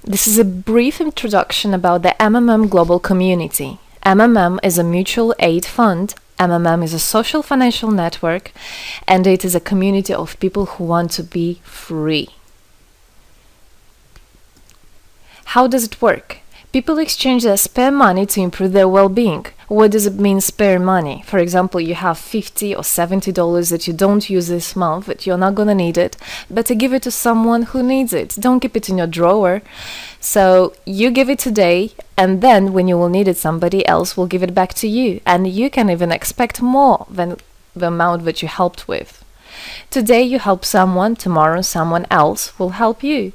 This is a brief introduction about the MMM global community. MMM is a mutual aid fund. MMM is a social financial network, and it is a community of people who want to be free. How does it work? People exchange their spare money to improve their well-being. What does it mean, spare money? For example, you have $50 or $70 that you don't use this month, but you're not gonna need it. Better give it to someone who needs it. Don't keep it in your drawer. So you give it today, and then when you will need it, somebody else will give it back to you. And you can even expect more than the amount that you helped with. Today you help someone, tomorrow someone else will help you.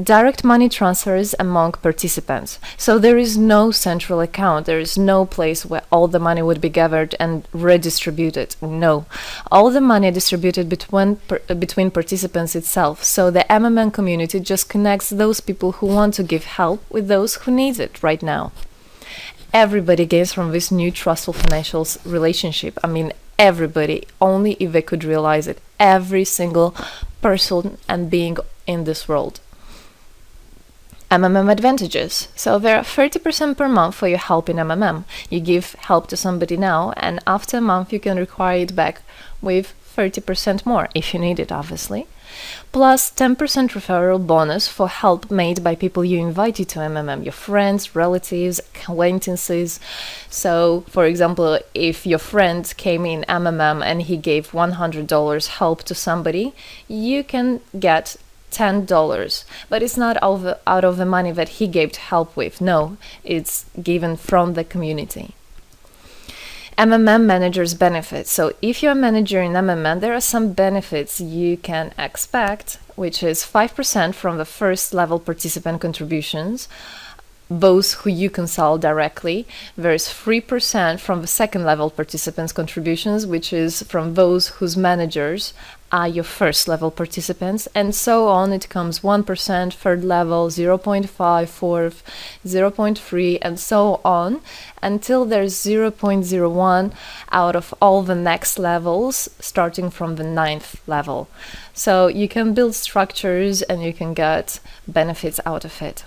Direct money transfers among participants. So there is no central account. There is no place where all the money would be gathered and redistributed. No. All the money are distributed between participants itself. So the MMM community just connects those people who want to give help with those who need it right now. Everybody gains from this new trustful financial relationship. I mean, everybody, only if they could realize it. Every single person and being in this world. MMM advantages. So there are 30% per month for your help in MMM. You give help to somebody now, and after a month you can require it back with 30% more, if you need it, obviously. Plus 10% referral bonus for help made by people you invited to MMM, your friends, relatives, acquaintances. So, for example, if your friend came in MMM and he gave $100 help to somebody, you can get $10, but it's not out of the money that he gave to help with. No, it's given from the community. MMM managers benefits. So if you're a manager in MMM, there are some benefits you can expect, which is 5% from the first level participant contributions, those who you consult directly. There's 3% from the second level participants contributions, which is from those whose managers are your first level participants, and so on. It comes 1%, third level, 0.5, fourth, 0.3, and so on, until there's 0.01 out of all the next levels, starting from the 9th level. So you can build structures and you can get benefits out of it.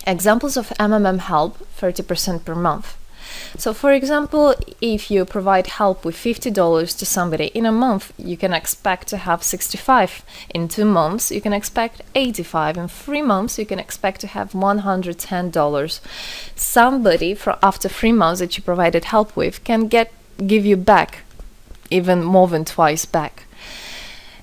Examples of MMM help, 30% per month. So for example, if you provide help with $50 to somebody in a month, you can expect to have 65. In 2 months, you can expect 85. In 3 months, you can expect to have $110. Somebody after 3 months that you provided help with can give you back even more than twice back.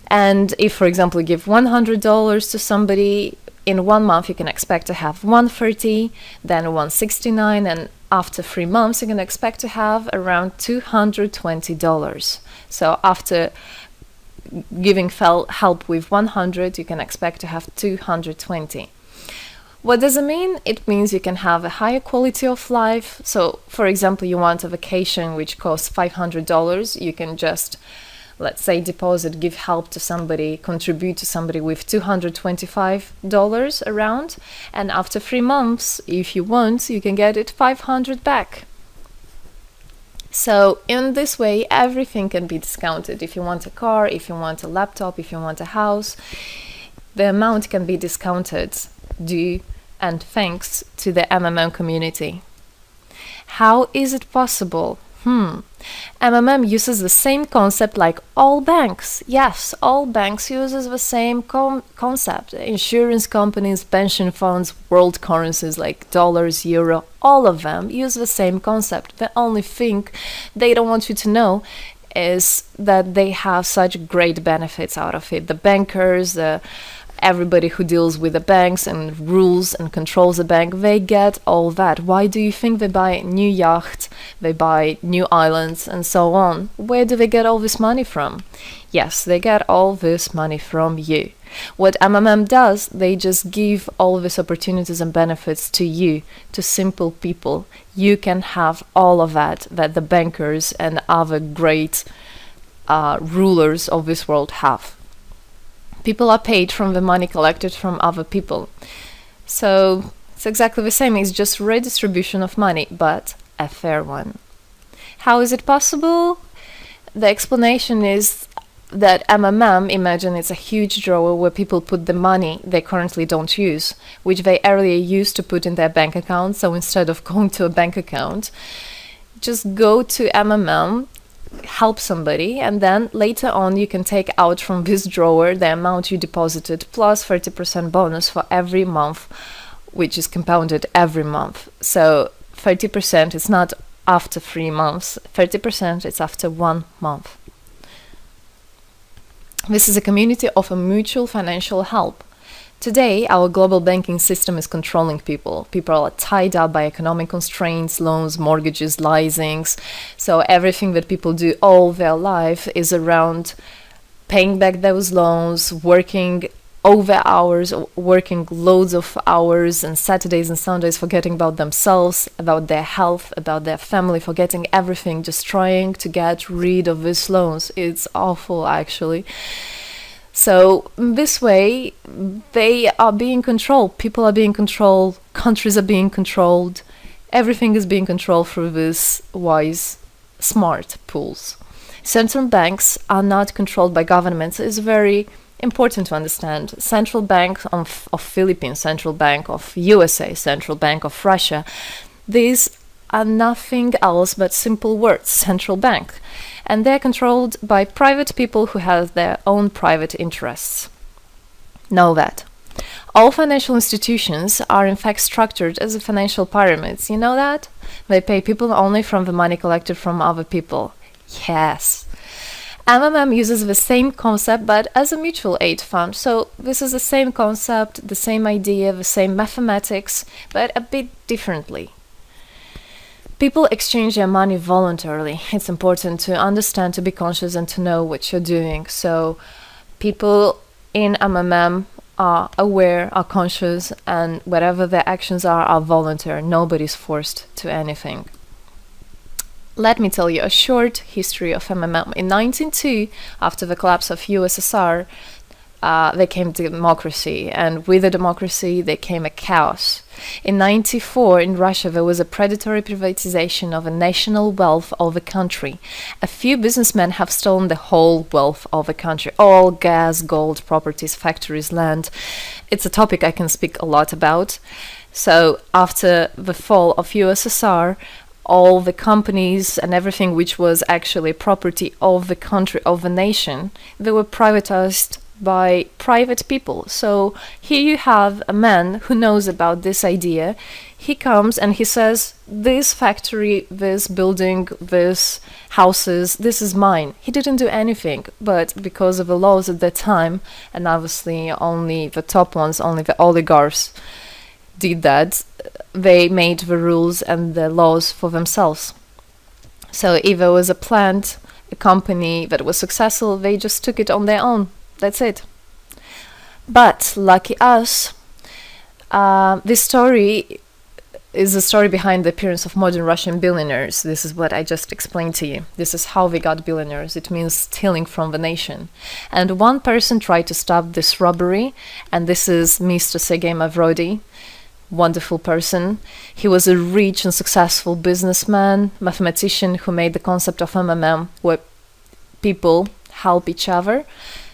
And if, for example, you give $100 to somebody, in 1 month you can expect to have $130, then $169, and after 3 months you can expect to have around $220. So after giving help with $100, you can expect to have $220. What does it mean? It means you can have a higher quality of life. So for example, you want a vacation which costs $500, you can just, let's say, give help to somebody, contribute to somebody with $225 around, and after 3 months, if you want, you can get it $500 back. So in this way, everything can be discounted. If you want a car, if you want a laptop, if you want a house, the amount can be discounted due and thanks to the MMM community. How is it possible? MMM uses the same concept like all banks. Yes, all banks uses the same concept. Insurance companies, pension funds, world currencies like dollars, euro, all of them use the same concept. The only thing they don't want you to know is that they have such great benefits out of it. The bankers, everybody who deals with the banks and rules and controls the bank, they get all that. Why do you think they buy new yachts, they buy new islands, and so on? Where do they get all this money from? Yes, they get all this money from you. What MMM does, they just give all these opportunities and benefits to you, to simple people. You can have all of that the bankers and other great rulers of this world have. People are paid from the money collected from other people. So it's exactly the same. It's just redistribution of money, but a fair one. How is it possible? The explanation is that MMM, imagine it's a huge drawer where people put the money they currently don't use, which they earlier used to put in their bank account. So instead of going to a bank account, just go to MMM, help somebody, and then later on you can take out from this drawer the amount you deposited plus 30% bonus for every month, which is compounded every month. So 30% is not after 3 months, 30% is after 1 month. This is a community of a mutual financial help. Today, our global banking system is controlling people. People are tied up by economic constraints, loans, mortgages, leasings. So everything that people do all their life is around paying back those loans, working over hours, working loads of hours and Saturdays and Sundays, forgetting about themselves, about their health, about their family, forgetting everything, just trying to get rid of these loans. It's awful, actually. So this way, they are being controlled. People are being controlled. Countries are being controlled. Everything is being controlled through these wise, smart pools. Central banks are not controlled by governments. It's very important to understand. Central Bank of Philippines, Central Bank of USA, Central Bank of Russia, these are nothing else but simple words, central bank. And they're controlled by private people who have their own private interests. Know that. All financial institutions are in fact structured as a financial pyramids. You know that? They pay people only from the money collected from other people. Yes. MMM uses the same concept but as a mutual aid fund. So this is the same concept, the same idea, the same mathematics, but a bit differently. People exchange their money voluntarily. It's important to understand, to be conscious, and to know what you're doing. So people in MMM are aware, are conscious, and whatever their actions are voluntary. Nobody's forced to anything. Let me tell you a short history of MMM. In 1902, after the collapse of USSR, there came democracy, and with the democracy there came a chaos. In 1994, in Russia, there was a predatory privatization of a national wealth of the country. A few businessmen have stolen the whole wealth of the country, all gas, gold, properties, factories, land. It's a topic I can speak a lot about. So after the fall of USSR, all the companies and everything which was actually property of the country, of the nation, they were privatized by private people. So here you have a man who knows about this idea. He comes and he says, this factory, this building, this houses, this is mine. He didn't do anything, but because of the laws at that time, and obviously only the top ones, only the oligarchs did that, they made the rules and the laws for themselves. So if there was a plant, a company that was successful, they just took it on their own. That's it. But lucky us, this story is the story behind the appearance of modern Russian billionaires. This is what I just explained to you. This is how they got billionaires. It means stealing from the nation. And one person tried to stop this robbery, and this is Mr. Sergei Mavrodi. Wonderful person. He was a rich and successful businessman, mathematician who made the concept of MMM, where people help each other.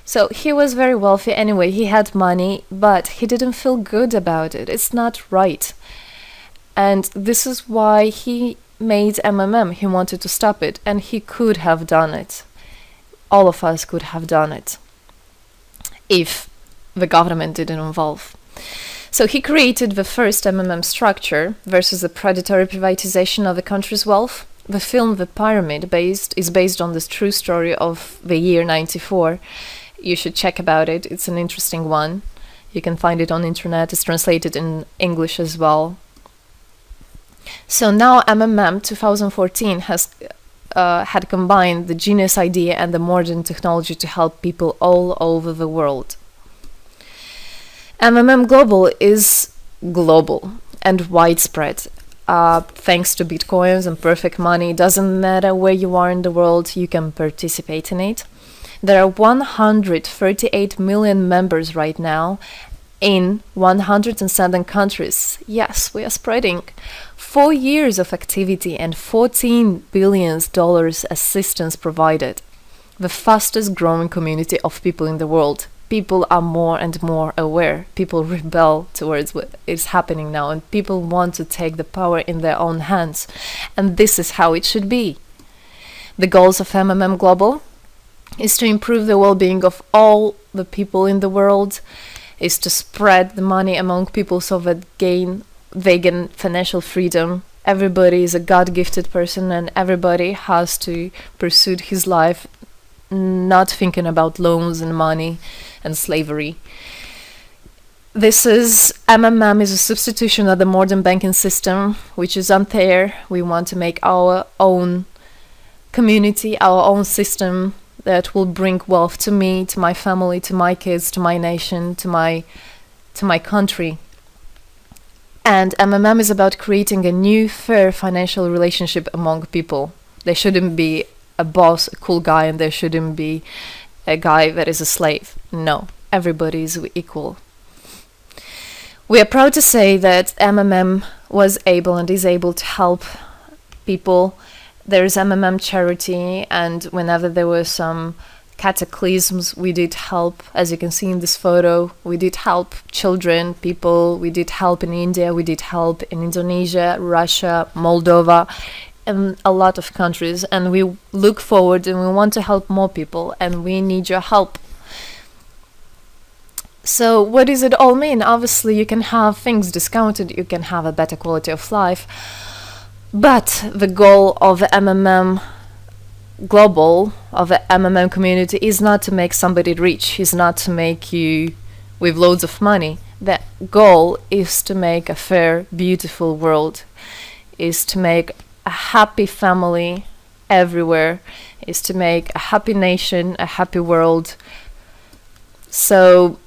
So he was very wealthy anyway, he had money, but he didn't feel good about it. It's not right. And this is why he made MMM. He wanted to stop it, and he could have done it. All of us could have done it if the government didn't involve. So he created the first MMM structure versus the predatory privatization of the country's wealth. The film The Pyramid is based on this true story of the year 94. You should check about it. It's an interesting one. You can find it on the internet. It's translated in English as well. So now MMM 2014 has had combined the genius idea and the modern technology to help people all over the world. MMM Global is global and widespread. Thanks to Bitcoins and perfect money, doesn't matter where you are in the world, you can participate in it. There are 138 million members right now in 107 countries. Yes, we are spreading. 4 years of activity and $14 billion assistance provided. the fastest growing community of people in the world. People are more and more aware. People rebel towards what is happening now, and people want to take the power in their own hands. And this is how it should be. The goals of MMM Global is to improve the well-being of all the people in the world, is to spread the money among people so that they gain financial freedom. Everybody is a God-gifted person, and everybody has to pursue his life not thinking about loans and money and slavery. This is MMM is a substitution of the modern banking system, which is unfair. We want to make our own community, our own system that will bring wealth to me, to my family, to my kids, to my nation, to my country. And MMM is about creating a new, fair financial relationship among people. There shouldn't be a boss, a cool guy, and there shouldn't be a guy that is a slave. No, everybody is equal. We are proud to say that MMM was able and is able to help people. There is MMM charity, and whenever there were some cataclysms, we did help. As you can see in this photo, we did help children, people. We did help in India, we did help in Indonesia, Russia, Moldova, and a lot of countries. And we look forward and we want to help more people, and we need your help. So what does it all mean? Obviously, you can have things discounted, you can have a better quality of life, but the goal of the MMM Global, of the MMM community, is not to make somebody rich, is not to make you with loads of money. The goal is to make a fair, beautiful world, is to make a happy family everywhere, is to make a happy nation, a happy world. So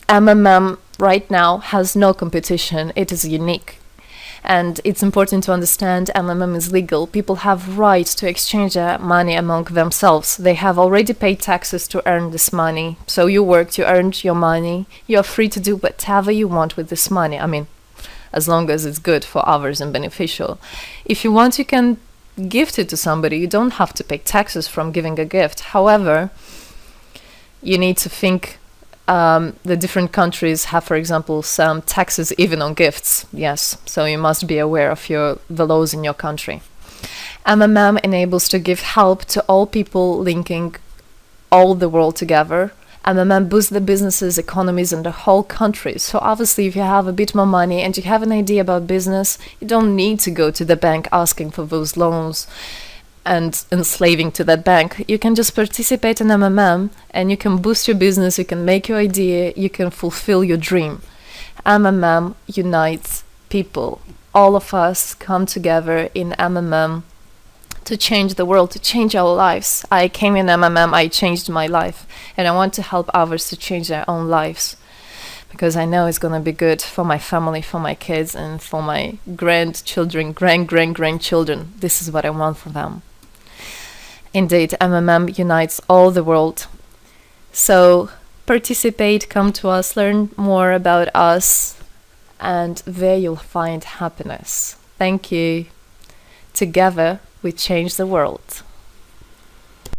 MMM right now has no competition, it is unique. And it's important to understand MMM is legal. People have right to exchange their money among themselves. They have already paid taxes to earn this money. So you worked, you earned your money. You're free to do whatever you want with this money. I mean, as long as it's good for others and beneficial. If you want, you can gift it to somebody. You don't have to pay taxes from giving a gift. However, you need to think the different countries have, for example, some taxes even on gifts. Yes, so you must be aware of the laws in your country. MMM enables to give help to all people, linking all the world together. MMM boosts the businesses, economies, and the whole country. So obviously, if you have a bit more money and you have an idea about business, you don't need to go to the bank asking for those loans and enslaving to that bank. You can just participate in MMM and you can boost your business, you can make your idea, you can fulfill your dream. MMM unites people. All of us come together in MMM to change the world, to change our lives. I came in MMM, I changed my life, and I want to help others to change their own lives, because I know it's going to be good for my family, for my kids, and for my grandchildren, grandchildren. This is what I want for them. Indeed, MMM unites all the world. So participate, come to us, learn more about us, and there you'll find happiness. Thank you. Together, we change the world.